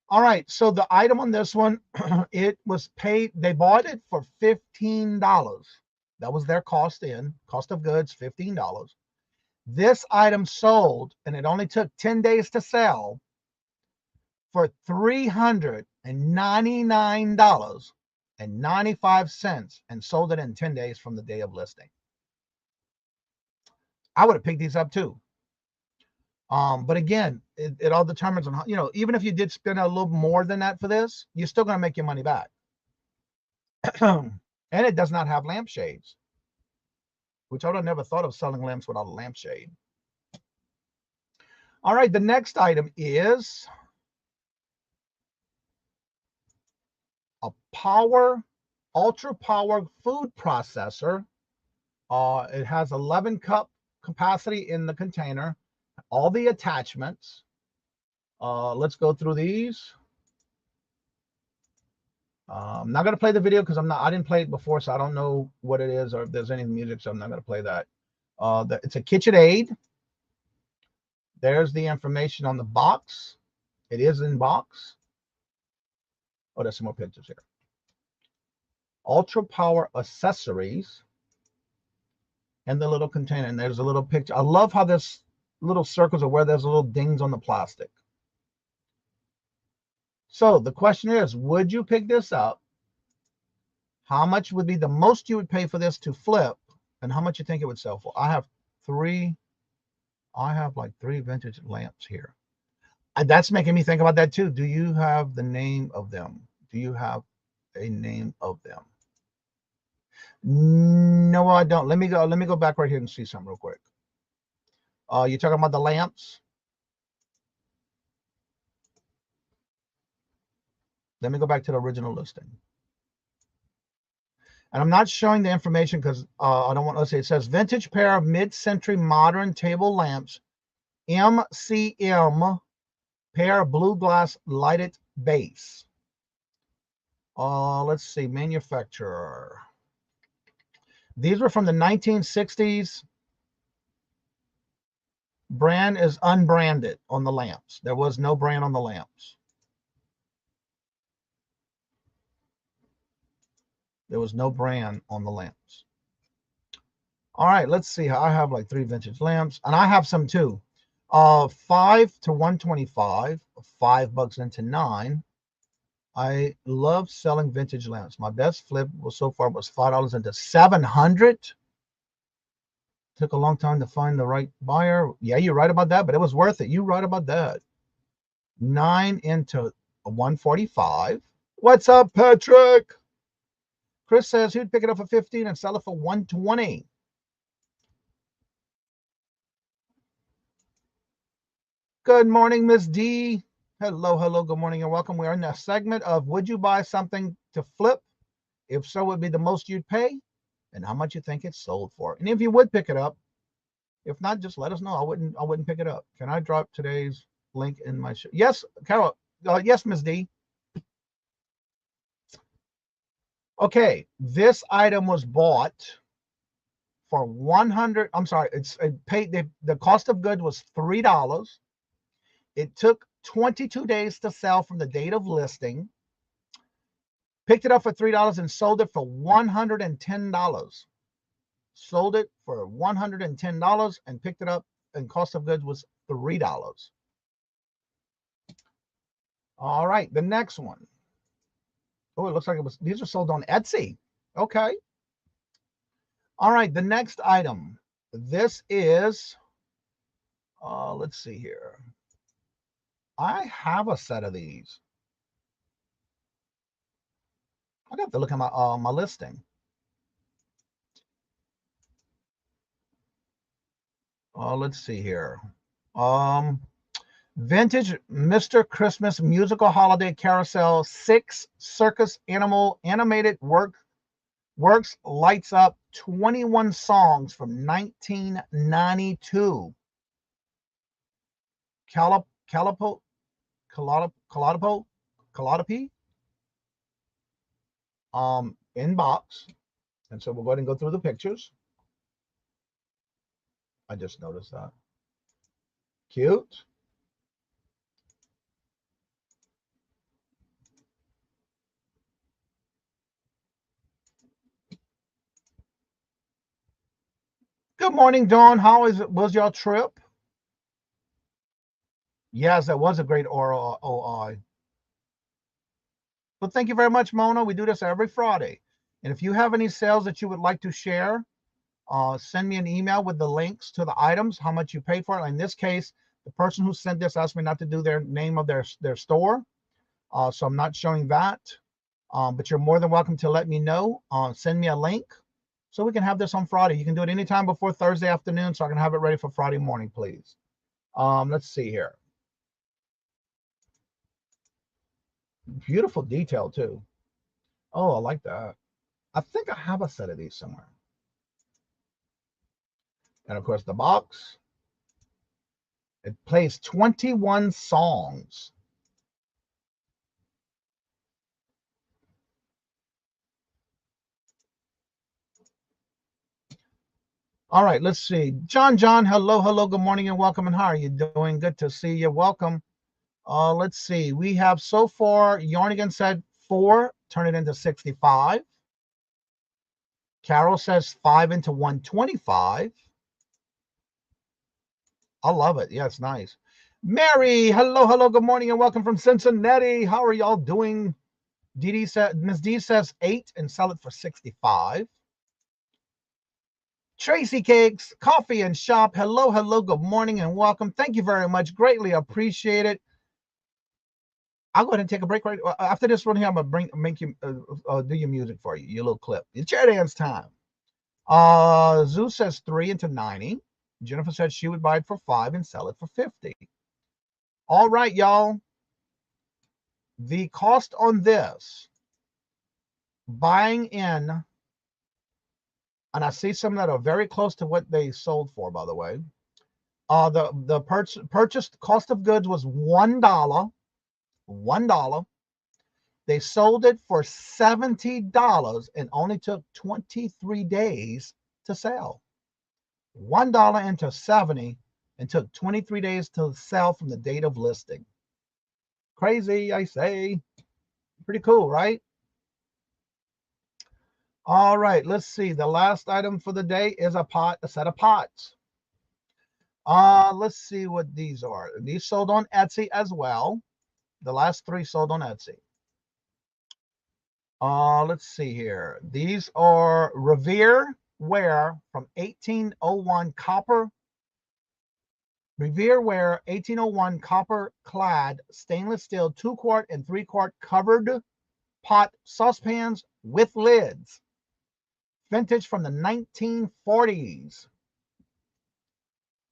All right, so the item on this one, it was paid. They bought it for $15. That was their cost of goods, $15. This item sold, and it only took 10 days to sell, for $399.95, and sold it in 10 days from the day of listing. I would have picked these up too. But again, it all determines on how, even if you did spend a little more than that for this, you're still going to make your money back. And it does not have lampshades, which I would have never thought of selling lamps without a lampshade. All right, the next item is a ultra power food processor. It has 11 cup capacity in the container. All the attachments. Let's go through these. I'm not going to play the video because I didn't play it before, so I don't know what it is or if there's any music, so I'm not going to play that. It's a KitchenAid. There's the information on the box. It is in box. Oh, there's some more pictures here. Ultra power accessories. And the little container. And there's a little picture. I love how this little circles are where there's little dings on the plastic. So the question is, would you pick this up? How much would be the most you would pay for this to flip? And how much you think it would sell for? I have like three vintage lamps here. That's making me think about that too. Do you have the name of them? Do you have a name of them? No, I don't. Let me go back right here and see something real quick. You're talking about the lamps? Let me go back to the original listing. And I'm not showing the information because I don't want, let's see, it says vintage pair of mid-century modern table lamps, MCM, pair of blue glass lighted base. Let's see, manufacturer. These were from the 1960s. Brand is unbranded on the lamps. There was no brand on the lamps. There was no brand on the lamps. All right, let's see. I have like 3 vintage lamps, and I have some too. 5 to 125, $5 into 9. I love selling vintage lamps. My best flip was so far was $5 into 700. Took a long time to find the right buyer. Yeah, you're right about that, but it was worth it. You're right about that. 9 into 145. What's up, Patrick? Chris says he'd pick it up for 15 and sell it for 120. Good morning, Miss D. Hello, hello, good morning and welcome. We're in the segment of would you buy something to flip? If so, would be the most you'd pay and how much you think it's sold for. And if you would pick it up, if not, just let us know. I wouldn't pick it up. Can I drop today's link in my show? Yes, Carol. Yes, Miss D. Okay, this item was bought for 100. I'm sorry, it paid the cost of good was $3. It took 22 days to sell from the date of listing. Picked it up for $3 and sold it for $110. Sold it for $110 and picked it up, and cost of goods was $3. All right, the next one. Oh, it looks like these are sold on Etsy. Okay. All right, the next item. This is, let's see here. I have a set of these. I got to look at my listing. Let's see here. Vintage Mr. Christmas musical holiday carousel 6 circus animal animated works lights up 21 songs from 1992. Calliope. In box. And so we'll go ahead and go through the pictures. I just noticed that. Cute. Good morning, Dawn. How was your trip? Yes, that was a great OI. Well, thank you very much, Mona. We do this every Friday. And if you have any sales that you would like to share, send me an email with the links to the items, how much you paid for it. In this case, the person who sent this asked me not to do their name of their store. So I'm not showing that. But you're more than welcome to let me know. Send me a link so we can have this on Friday. You can do it anytime before Thursday afternoon so I can have it ready for Friday morning, please. Let's see here. Beautiful detail, too. Oh, I like that. I think I have a set of these somewhere. And, of course, the box. It plays 21 songs. All right, let's see. John, hello, hello, good morning and welcome. And how are you doing? Good to see you. Welcome. Let's see. We have so far, Yarnigan said 4, turn it into 65. Carol says 5 into 125. I love it. Yeah, it's nice. Mary, hello, hello, good morning and welcome from Cincinnati. How are y'all doing? Ms. D says 8 and sell it for 65. Tracy Cakes, Coffee and Shop. Hello, hello, good morning and welcome. Thank you very much. Greatly appreciate it. I'll go ahead and take a break right after this one here. I'm gonna make you do your music for you, your little clip. It's chair dance time. Zeus says 3 into 90. Jennifer said she would buy it for 5 and sell it for 50. All right, y'all. The cost on this, buying in And I see some that are very close to what they sold for, by the way. The purchased cost of goods was $1. $1. They sold it for $70 and only took 23 days to sell. $1 into 70 and took 23 days to sell from the date of listing. Crazy, I say. Pretty cool, right? All right, let's see. The last item for the day is a set of pots. Let's see what these are. These sold on Etsy as well. The last 3 sold on Etsy. Let's see here. These are Revere ware from 1801 copper. Revere ware 1801 copper clad stainless steel 2-quart and 3-quart covered pot saucepans with lids. Vintage from the 1940s.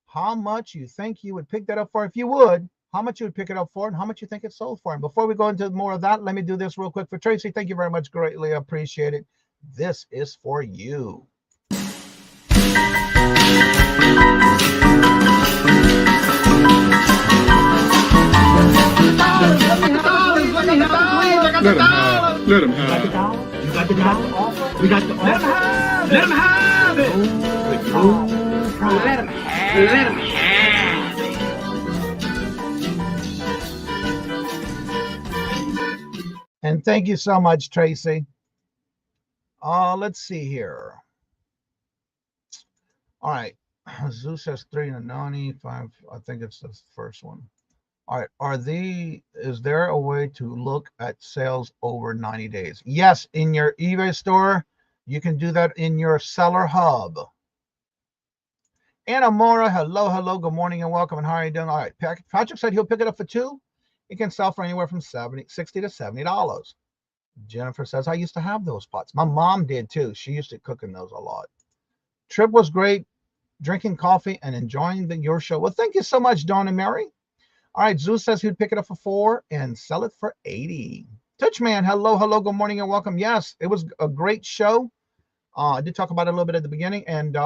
How much you think you would pick that up for? If you would, how much you would pick it up for and how much you think it sold for. And before we go into more of that, let me do this real quick for Tracy. Thank you very much. Greatly appreciate it. This is for you. Let him have it. You got the dollar? We got the offer? Let him have it. Let him have it. And thank you so much, Tracy. Let's see here. All right. Zeus has 3 and Nani, 5. I think it's the first one. All right. Is there a way to look at sales over 90 days? Yes, in your eBay store, you can do that in your seller hub. Anna Mora, hello, good morning and welcome. And how are you doing? All right. Patrick said he'll pick it up for 2. It can sell for anywhere from $60 to $70. Jennifer says, I used to have those pots. My mom did too. She used to cook in those a lot. Trip was great. Drinking coffee and enjoying your show. Well, thank you so much, Dawn and Mary. All right, Zeus says he'd pick it up for 4 and sell it for 80. Touchman, hello, good morning and welcome. Yes, it was a great show. I did talk about it a little bit at the beginning, and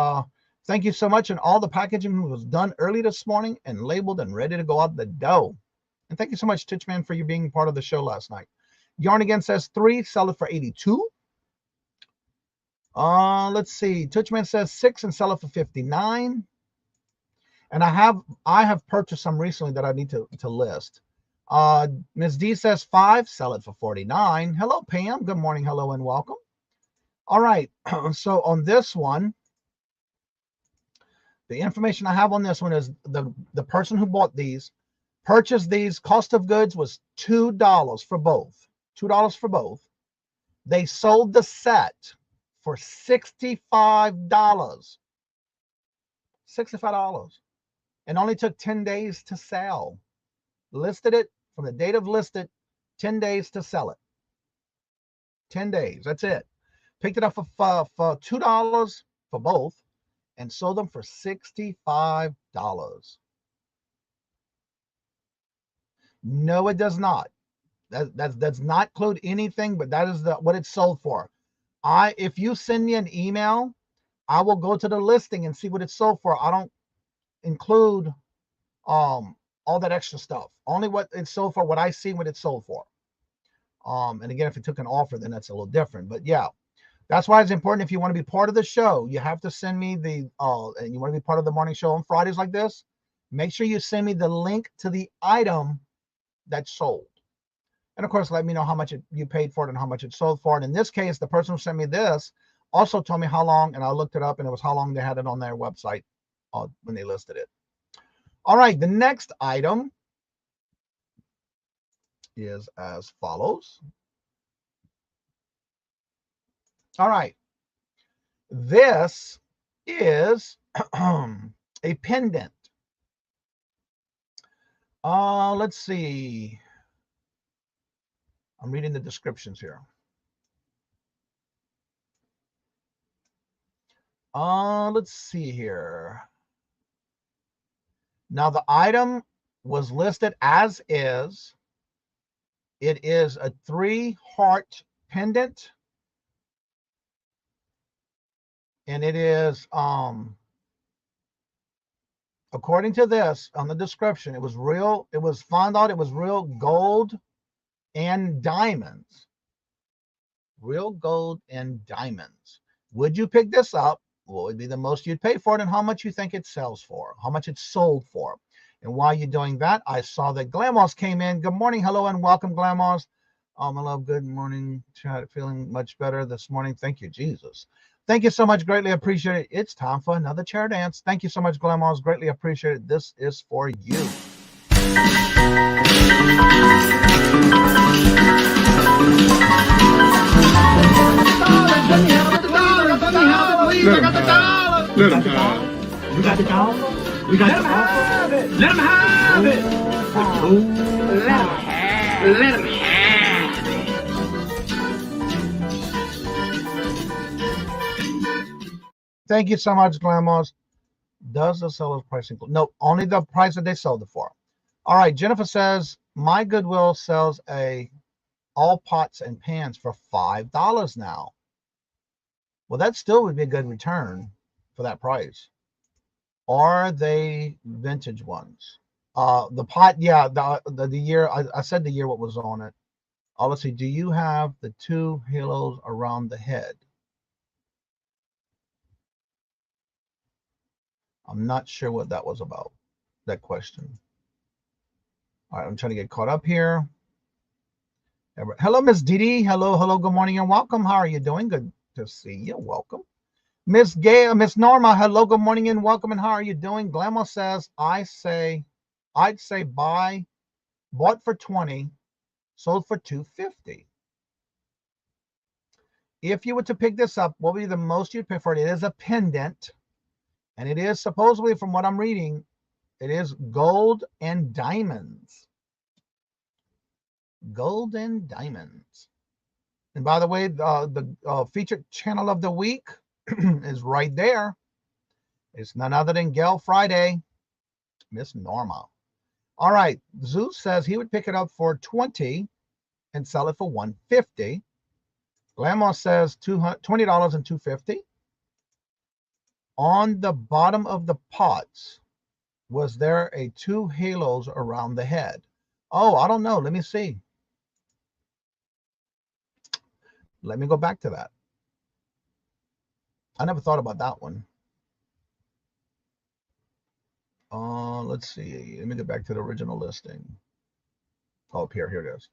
thank you so much. And all the packaging was done early this morning and labeled and ready to go out the door. And thank you so much, Touchman, for you being part of the show last night. Yarn again says 3, sell it for 82. Let's see. Touchman says 6 and sell it for 59. And I have purchased some recently that I need to list. Ms. D says 5, sell it for 49. Hello, Pam. Good morning. Hello and welcome. All right. So on this one, the information I have on this one is the person who bought these, purchased these, cost of goods was $2 for both. $2 for both. They sold the set for $65. $65. And only took 10 days to sell. Listed it from the date of listed, 10 days to sell it. 10 days. That's it. Picked it up for $2 for both and sold them for $65. No, it does not. That does not include anything, but that is what it's sold for. If you send me an email, I will go to the listing and see what it's sold for. I don't include all that extra stuff. Only what it's sold for, what I see what it's sold for. And again, if it took an offer, then that's a little different. But yeah, that's why it's important. If you want to be part of the show, you have to send me and you want to be part of the morning show on Fridays like this, make sure you send me the link to the item that's sold. And of course, let me know how much you paid for it and how much it sold for. And in this case, the person who sent me this also told me how long, and I looked it up, and it was how long they had it on their website when they listed it. All right, the next item is as follows. All right, this is a pendant. Let's see. I'm reading the descriptions here. Let's see here. Now the item was listed as is. It is a 3-heart pendant. And it is, according to this on the description, it was real. It was found out it was real gold and diamonds. Real gold and diamonds. Would you pick this up? What would be the most you'd pay for it, and how much you think it sells for, how much it's sold for? And while you're doing that, I saw that Glamos came in. Good morning, hello, and welcome, Glamos. My love, good morning. Chat, feeling much better this morning. Thank you, Jesus. Thank you so much. Greatly appreciate it. It's time for another chair dance. Thank you so much, Glamos. Greatly appreciate it. This is for you. Let him have. We got the dollar. We got the offer. Let him have it. Oh, let him have it. Thank you so much, Glamos. Does the seller's price include? No, only the price that they sold it for. All right, Jennifer says, my Goodwill sells all pots and pans for $5 now. Well, that still would be a good return for that price. Are they vintage ones? The pot, yeah, the year, I said the year what was on it. Let's see, do you have the 2 halos around the head? I'm not sure what that was about, that question. All right, I'm trying to get caught up here. Hello, Miss Didi. Hello, good morning and welcome. How are you doing? Good to see you. Welcome. Miss Gail, Miss Norma, hello, good morning and welcome. And how are you doing? Glamour says, I'd say bought for 20, sold for 250. If you were to pick this up, what would be the most you'd pay for it? It is a pendant, and it is supposedly, from what I'm reading, it is gold and diamonds. Gold and diamonds. And by the way, the featured channel of the week is right there. It's none other than Gail Friday, Miss Norma. All right, Zeus says he would pick it up for 20 and sell it for 150. Glamour says $20 and 250. On the bottom of the pots, was there 2 halos around the head? Oh, I don't know. Let me see. Let me go back to that. I never thought about that one. Let's see. Let me get back to the original listing. Oh, here it is.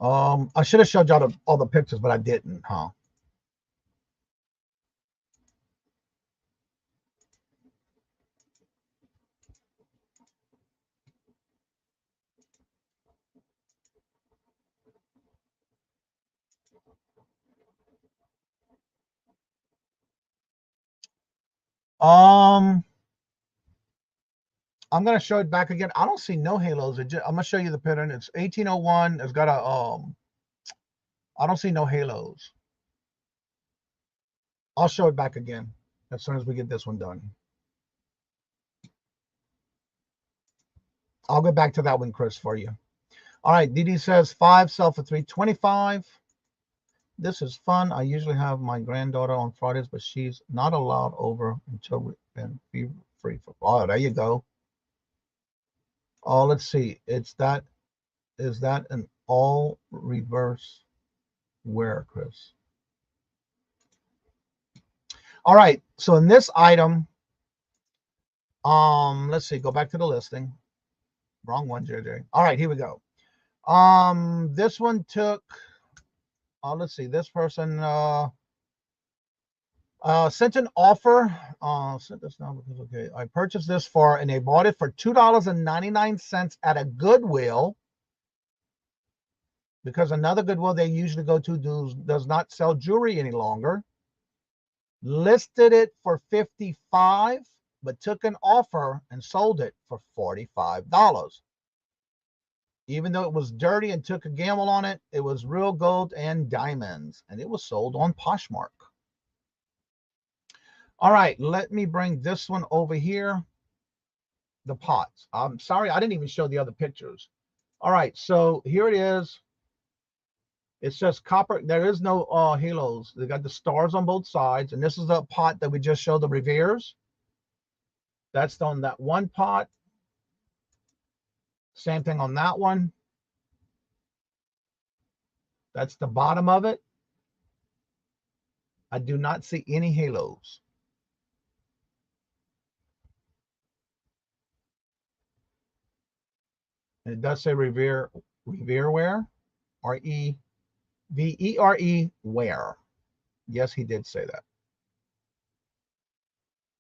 I should have showed y'all all the pictures, but I didn't, huh? I'm gonna show it back again. I don't see no halos. I'm gonna show you the pattern. It's 1801. It's got a I don't see no halos. I'll show it back again as soon as we get this one done. I'll get back to that one, Chris, for you. All right, Didi says 5, sell for 325. This is fun. I usually have my granddaughter on Fridays, but she's not allowed over until we can be free for. Oh, there you go. Oh, let's see. Is that an all reverse wear, Chris? All right. So in this item, let's see. Go back to the listing. Wrong one, JJ. All right, here we go. This one took. Let's see. This person sent an offer. Sent this now because okay. I purchased this for, and they bought it for $2.99 at a Goodwill, because another Goodwill they usually go to does not sell jewelry any longer. Listed it for $55, but took an offer and sold it for $45. Even though it was dirty and took a gamble on it, it was real gold and diamonds, and it was sold on Poshmark. All right, let me bring this one over here. The pots. I'm sorry, I didn't even show the other pictures. All right, so here it is. It says copper. There is no halos. They got the stars on both sides. And this is the pot that we just showed the Reveres. That's on that one pot. Same thing on that one. That's the bottom of it. I do not see any halos. And it does say Revereware, R-E-V-E-R-E, ware. Yes, he did say that.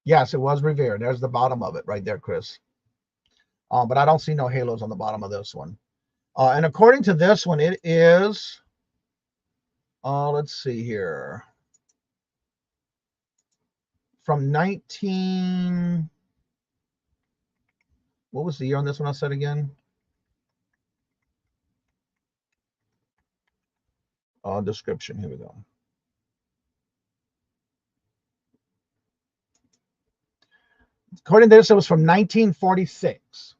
Yes, it was Revere. There's the bottom of it right there, Chris. But I don't see no halos on the bottom of this one. And according to this one, it is, let's see here, from 19, what was the year on this one I said again? Description, here we go. According to this, it was from 1946.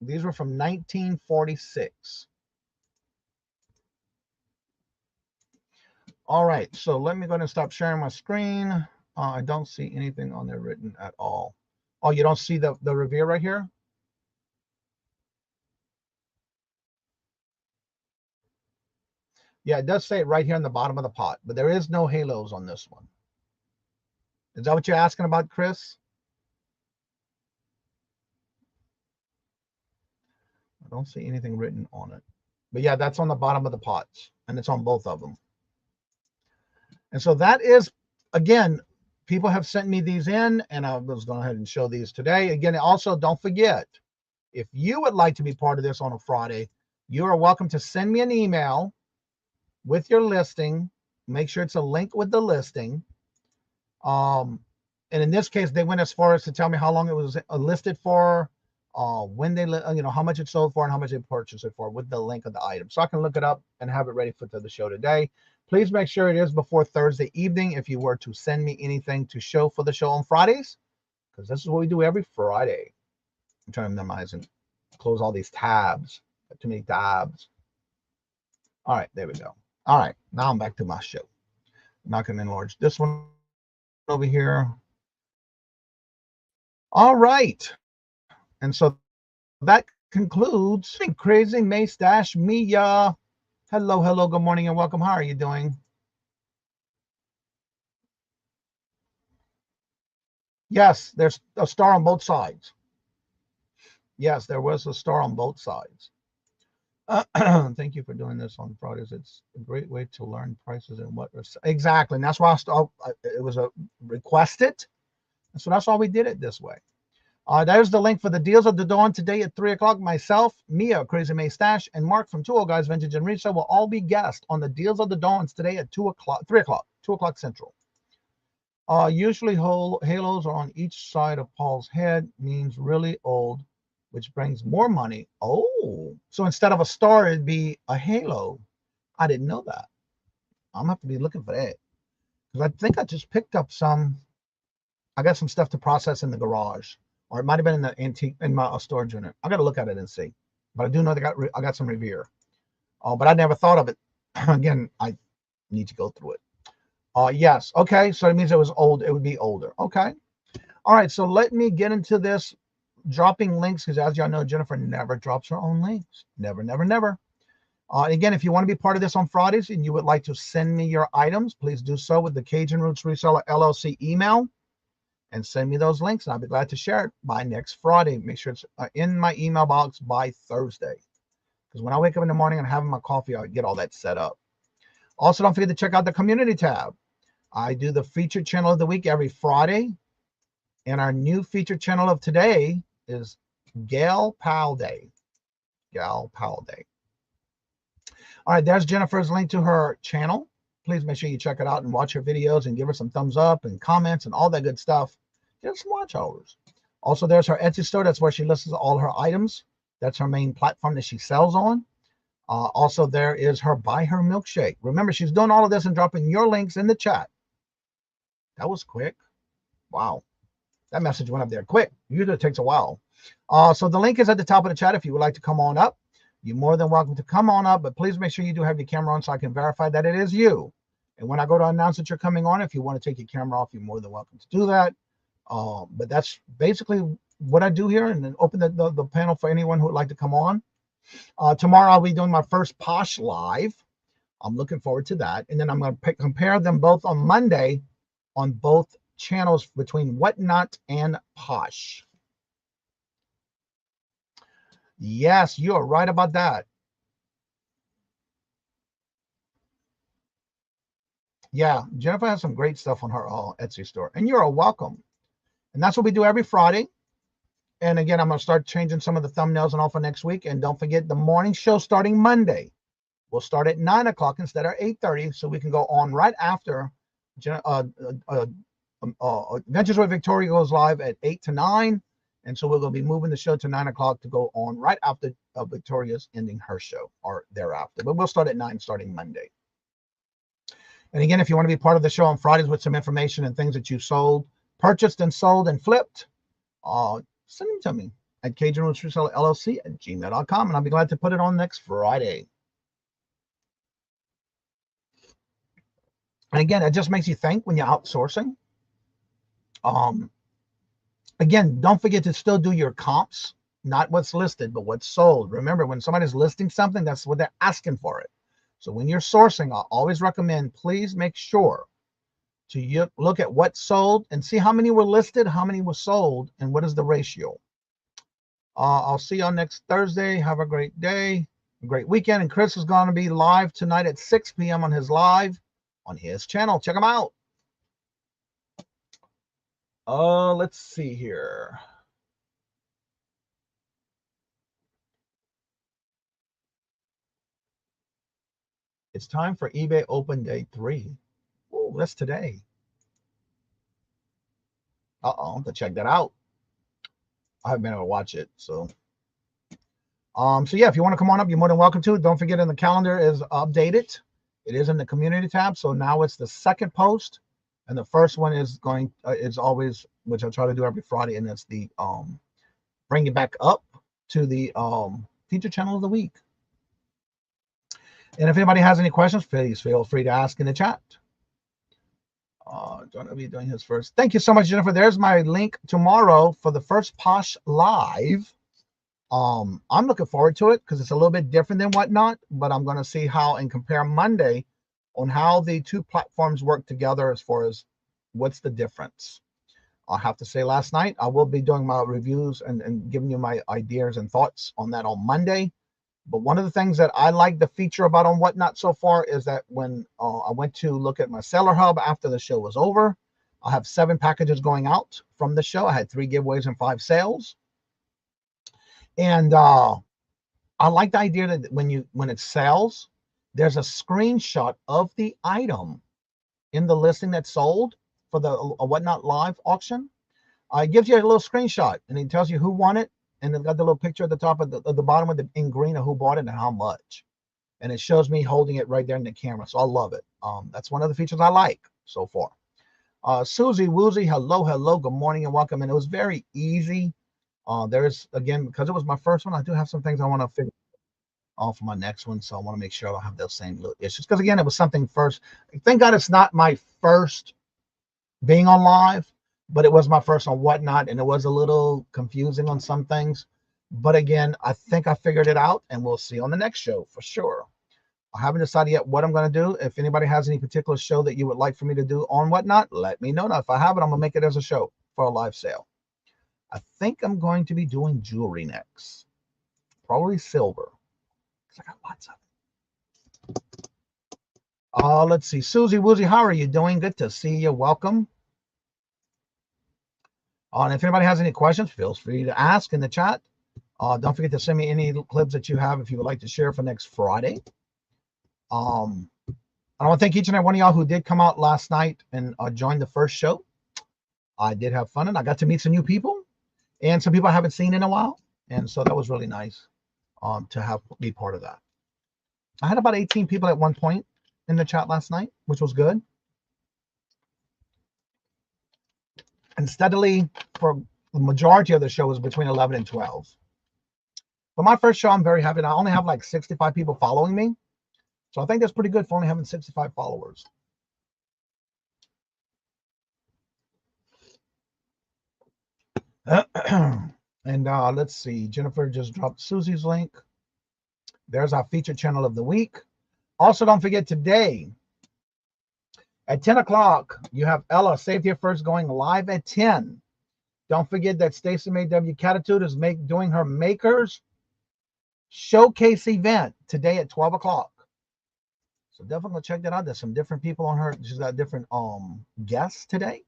These were from 1946. All right, so let me go and stop sharing my screen. I don't see anything on there written at all. Oh, you don't see the Revere right here? Yeah, it does say it right here on the bottom of the pot, but there is no halos on this one. Is that what you're asking about, Chris? I don't see anything written on it. But yeah, that's on the bottom of the pots, and it's on both of them. And so that is, again, people have sent me these in, and I was going ahead and show these today. Again, also, don't forget, if you would like to be part of this on a Friday, you are welcome to send me an email with your listing. Make sure it's a link with the listing. And in this case, they went as far as to tell me how long it was listed for, when they, how much it sold for and how much they purchased it for with the link of the item. So I can look it up and have it ready for the show today. Please make sure it is before Thursday evening if you were to send me anything to show for the show on Fridays, because this is what we do every Friday. I'm trying to minimize and close all these tabs. Too many tabs. All right, there we go. All right, now I'm back to my show. I'm not going to enlarge this one over here. All right. And so that concludes Crazy May Stash Mia. Hello, good morning and welcome. How are you doing? Yes, there's a star on both sides. Yes, there was a star on both sides. Thank you for doing this on Fridays. It's a great way to learn prices and what exactly. And that's why it was a requested. And so that's why we did it this way. There's the link for the Deals of the Dawn today at 3 o'clock. Myself, Mia, Crazy May Stash, and Mark from 2 Guys Vintage and Resale will all be guests on the Deals of the Dawns today at 2 o'clock Central. Usually halos are on each side of Paul's head, means really old, which brings more money. Oh, so instead of a star, it'd be a halo. I didn't know that. I'm gonna have to be looking for that, because I think I just picked up some. I got some stuff to process in the garage, or it might have been in the antique in my storage unit. I got to look at it and see. But I do know I got some Revere. But I never thought of it. Again, I need to go through it. Yes. Okay. So it means it was old. It would be older. Okay. All right. So let me get into this dropping links, because as y'all know, Jennifer never drops her own links. Never, never, never. Again, if you want to be part of this on Fridays and you would like to send me your items, please do so with the Cajun Roots Reseller LLC email and send me those links, and I'll be glad to share it by next Friday. Make sure it's in my email box by Thursday, because when I wake up in the morning and having my coffee, I'll get all that set up. Also, don't forget to check out the community tab. I do the featured channel of the week every Friday, and our new featured channel of today is Gal Pal Day. Gal Pal Day. All right, there's Jennifer's link to her channel. Please make sure you check it out and watch her videos and give her some thumbs up and comments and all that good stuff. Get her some watch hours. Also, there's her Etsy store. That's where she lists all her items. That's her main platform that she sells on. Also, there is her Buy Her Milkshake. Remember, she's doing all of this and dropping your links in the chat. That was quick. Wow. That message went up there quick. Usually it takes a while. So the link is at the top of the chat if you would like to come on up. you're more than welcome to come on up, but please make sure you do have your camera on so I can verify that it is you. And when I go to announce that you're coming on, if you want to take your camera off, you're more than welcome to do that. But that's basically what I do here, and then open the panel for anyone who would like to come on. Tomorrow I'll be doing my first Posh Live. I'm looking forward to that. And then I'm going to compare them both on Monday on both channels between Whatnot and Posh. Yes, you are right about that. Yeah, Jennifer has some great stuff on her Etsy store, and you're welcome. And that's what we do every Friday. And again, I'm going to start changing some of the thumbnails and all for next week. And don't forget the morning show starting Monday. We'll start at 9 o'clock instead of 8:30, so we can go on right after Adventures with Victoria goes live at 8 to 9. And so we're going to be moving the show to 9 o'clock to go on right after Victoria's ending her show or thereafter. But we'll start at 9 starting Monday. And again, if you want to be part of the show on Fridays with some information and things that you sold, purchased and sold and flipped, send them to me at KajunRootsResellerLLC@gmail.com, and I'll be glad to put it on next Friday. And again, it just makes you think when you're outsourcing. Again, don't forget to still do your comps, not what's listed, but what's sold. Remember, when somebody's listing something, that's what they're asking for it. So when you're sourcing, I always recommend, please make sure to look at what's sold and see how many were listed, how many were sold, and what is the ratio. I'll see y'all next Thursday. Have a great day, a great weekend. And Chris is going to be live tonight at 6 p.m. on his live on his channel. Check him out. Let's see here. It's time for eBay Open Day 3. Oh, that's today. To check that out. I haven't been able to watch it, so. So yeah, if you want to come on up, you're more than welcome to. Don't forget, in the calendar is updated. It is in the community tab, so now it's the second post, and the first one is going. It's always, which I try to do every Friday, and it's the bring it back up to the feature channel of the week. And if anybody has any questions, please feel free to ask in the chat. John will be doing his first. Thank you so much, Jennifer. There's my link tomorrow for the first Posh Live. I'm looking forward to it because it's a little bit different than Whatnot, but I'm going to see how and compare Monday on how the two platforms work together as far as what's the difference. I have to say, last night, I will be doing my reviews and giving you my ideas and thoughts on that on Monday. But one of the things that I like the feature about on Whatnot so far is that when I went to look at my seller hub after the show was over, I have 7 packages going out from the show. I had 3 giveaways and 5 sales. And I like the idea that when it sells, there's a screenshot of the item in the listing that's sold for the Whatnot Live auction. It gives you a little screenshot, and it tells you who won it. And it's got the little picture at the top of the bottom of in green of who bought it and how much. And it shows me holding it right there in the camera. So I love it. That's one of the features I like so far. Susie Woozy, hello, good morning and welcome. And it was very easy. There's, again, because it was my first one, I do have some things I want to figure out for my next one. So I want to make sure I don't have those same little issues. Because, again, it was something first. Thank God it's not my first being on live. But it was my first on Whatnot, and it was a little confusing on some things. But again, I think I figured it out, and we'll see on the next show for sure. I haven't decided yet what I'm going to do. If anybody has any particular show that you would like for me to do on Whatnot, let me know. Now, if I have it, I'm going to make it as a show for a live sale. I think I'm going to be doing jewelry next. Probably silver, because I got lots of it. Let's see. Susie Woozy, how are you doing? Good to see you. Welcome. And if anybody has any questions, feel free to ask in the chat. Don't forget to send me any clips that you have if you would like to share for next Friday. I want to thank each and every one of y'all who did come out last night and join the first show. I did have fun, and I got to meet some new people and some people I haven't seen in a while. And so that was really nice to be part of that. I had about 18 people at one point in the chat last night, which was good. And steadily, for the majority of the show, was between 11 and 12. For my first show, I'm very happy. I only have like 65 people following me. So I think that's pretty good for only having 65 followers. And let's see. Jennifer just dropped Susie's link. There's our featured channel of the week. Also, don't forget today at 10 o'clock, you have Ella, Saved Here First, going live at 10. Don't forget that Stacey May W. Catitude is doing her Makers Showcase event today at 12 o'clock. So definitely check that out. There's some different people on her. She's got different guests today.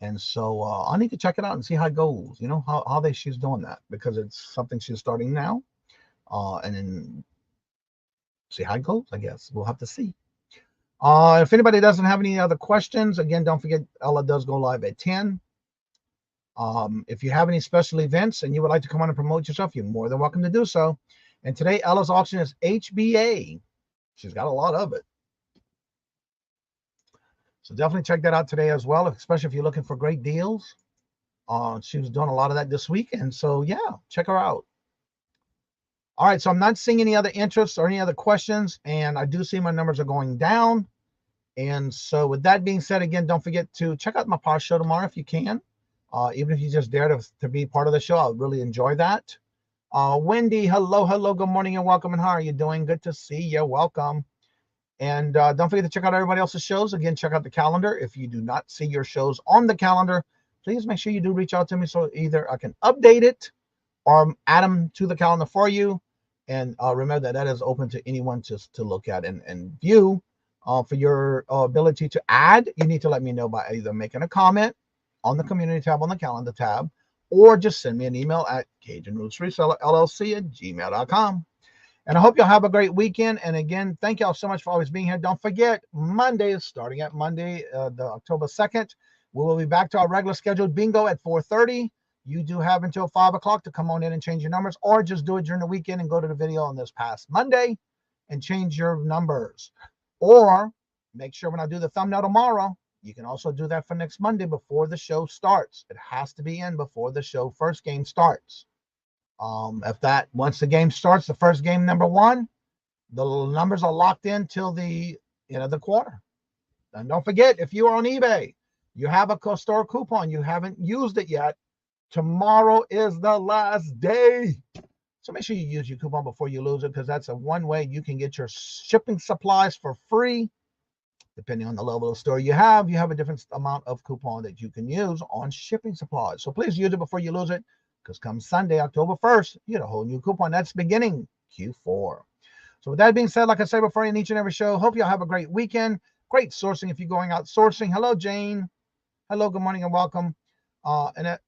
And so I need to check it out and see how it goes. You know, how she's doing that, because it's something she's starting now. And then see how it goes, I guess. We'll have to see. If anybody doesn't have any other questions, again, don't forget Ella does go live at 10. If you have any special events and you would like to come on and promote yourself, you're more than welcome to do so. And today, Ella's auction is HBA. She's got a lot of it. So definitely check that out today as well, especially if you're looking for great deals. She was doing a lot of that this week. And so, yeah, check her out. All right, so I'm not seeing any other interests or any other questions. And I do see my numbers are going down. And so with that being said, again, don't forget to check out my power show tomorrow if you can. Even if you just dare to be part of the show, I'll really enjoy that. Wendy, hello, good morning and welcome. And how are you doing? Good to see you. Welcome. And don't forget to check out everybody else's shows. Again, check out the calendar. If you do not see your shows on the calendar, please make sure you do reach out to me so either I can update it or add them to the calendar for you. And remember that is open to anyone to look at and view. For your ability to add, you need to let me know by either making a comment on the community tab, on the calendar tab, or just send me an email at CajunRootsResellerLLC@gmail.com. And I hope you'll have a great weekend. And again, thank y'all so much for always being here. Don't forget, Monday is starting at Monday, the October 2nd. We will be back to our regular scheduled bingo at 4:30. You do have until 5 o'clock to come on in and change your numbers, or just do it during the weekend and go to the video on this past Monday and change your numbers. Or make sure when I do the thumbnail tomorrow, you can also do that for next Monday before the show starts. It has to be in before the show first game starts. Once the game starts, the first game, number 1, the numbers are locked in till the end of the quarter. And don't forget, if you are on eBay, you have a store coupon, you haven't used it yet, tomorrow is the last day. So make sure you use your coupon before you lose it, because that's one way you can get your shipping supplies for free. Depending on the level of store you have a different amount of coupon that you can use on shipping supplies. So please use it before you lose it, because come Sunday, October 1st, you get a whole new coupon. That's beginning Q4. So with that being said, like I say before in each and every show, hope y'all have a great weekend. Great sourcing if you're going out sourcing. Hello, Jane. Hello, good morning and welcome.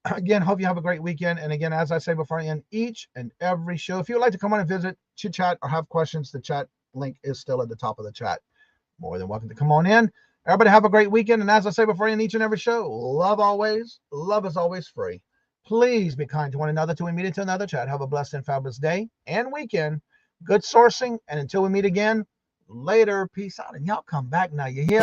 Again, hope you have a great weekend. And again, as I say before in each and every show, if you would like to come on and visit, chit chat, or have questions, the chat link is still at the top of the chat. More than welcome to come on in. Everybody have a great weekend. And as I say before in each and every show, love always. Love is always free. Please be kind to one another till we meet into another chat. Have a blessed and fabulous day and weekend. Good sourcing. And until we meet again, later. Peace out. And y'all come back now. You hear?